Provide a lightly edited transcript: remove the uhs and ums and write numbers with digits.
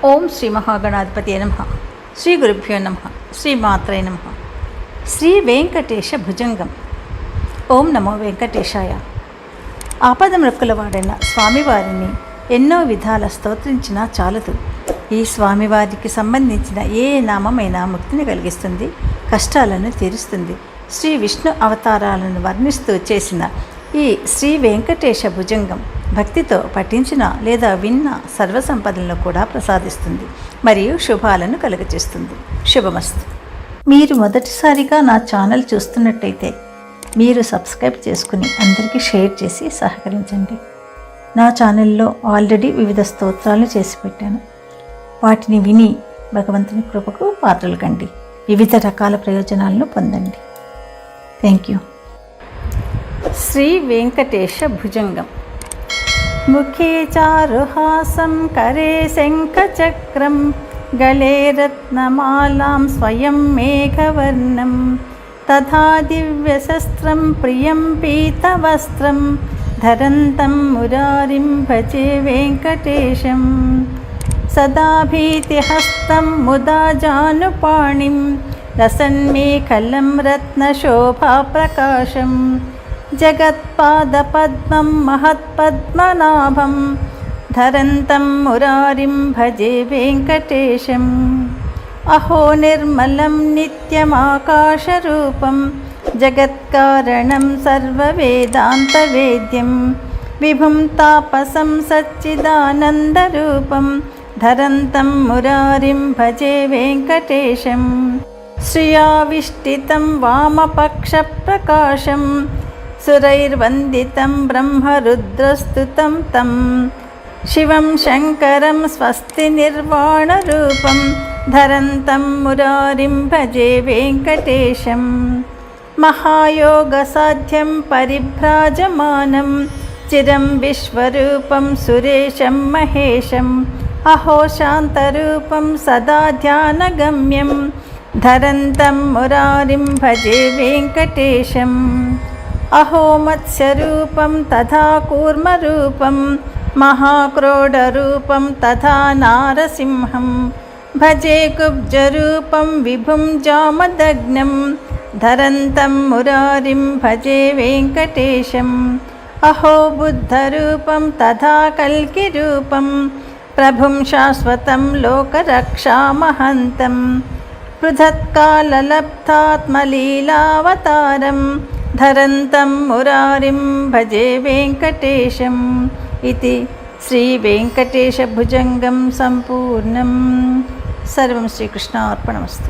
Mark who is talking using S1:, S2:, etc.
S1: ఓం శ్రీ మహాగణాధిపతి నమః. శ్రీ గురుభ్యో నమః. శ్రీ మాత్రే నమః. శ్రీ వెంకటేశ భుజంగం. ఓం నమో వెంకటేశాయ. ఆపద మృక్కులవాడైన స్వామివారిని ఎన్నో విధాల స్తోత్రించినా చాలదు. ఈ స్వామివారికి సంబంధించిన ఏ నామమైనా ముక్తిని కలిగిస్తుంది, కష్టాలను తీరుస్తుంది. శ్రీ విష్ణు అవతారాలను వర్ణిస్తూ చేసిన ఈ శ్రీ వెంకటేశ భుజంగం భక్తితో పఠించిన లేదా విన్న సర్వసంపదలను కూడా ప్రసాదిస్తుంది మరియు శుభాలను కలుగచేస్తుంది. శుభమస్తు. మీరు మొదటిసారిగా నా ఛానల్ చూస్తున్నట్టయితే మీరు సబ్స్క్రైబ్ చేసుకుని అందరికీ షేర్ చేసి సహకరించండి. నా ఛానల్లో ఆల్రెడీ వివిధ స్తోత్రాలను చేసి పెట్టాను. వాటిని విని భగవంతుని కృపకు పాత్రలు కండి. వివిధ రకాల ప్రయోజనాలను పొందండి. Thank you. శ్రీ వెంకటేశ భుజంగం. ముఖే చారుహాసం కరే శంఖచక్రం గళే రత్నమాలాం స్వయం మేఘవర్ణం తథా దివ్యశస్త్రం ప్రియం పీతవస్త్రం ధరంతం మురారిం భజే వెంకటేశం సదా భీతిహస్తం ముదా జానుపాణిం రసన్మేఖలం రత్నశోభాప్రకాశం జగత్పాదపద్మం మహత్పద్మనాభం ధరంతం మురారిం భజే వెంకటేశం అహో నిర్మలం నిత్యమాకాశరూపం జగత్కారణం సర్వవేదాంతవేద్యం విభుం తాపసం సచ్చిదానందరూపం ధరంతం మురారిం భజే వెంకటేశం శ్రియావిష్టితం వామపక్షప్రకాశం సురైర్వందితం బ్రహ్మరుద్రస్తుతం తం శివం శంకరం స్వస్తి నిర్వాణరూపం ధరంతం మురారిం భజే వెంకటేశం మహాయోగసాధ్యం పరిభ్రాజమానం చిరం విశ్వరూపం సురేశం మహేశం అహో శాంతరూపం సదా ధ్యానగమ్యం ధరంతం మురారిం భజే వెంకటేశం అహో మత్స్యరూపం తథా కూర్మరూపం మహాక్రోడరూపం తథా నారసింహం భజే కుబ్జరూపం విభుం జామదగ్నం ధరంతం మురారిం భజే వెంకటేశం అహో బుద్ధరూపం తథా కల్కిరూపం ప్రభుం శాశ్వతం లోకరక్షామహంతం పృథత్కాలలబ్ధాత్మలీలావతారం ధరంతం మురారిం భజే వెంకటేశం ఇతి శ్రీ వెంకటేశ భుజంగం సంపూర్ణం. సర్వం శ్రీకృష్ణార్పణమస్తు.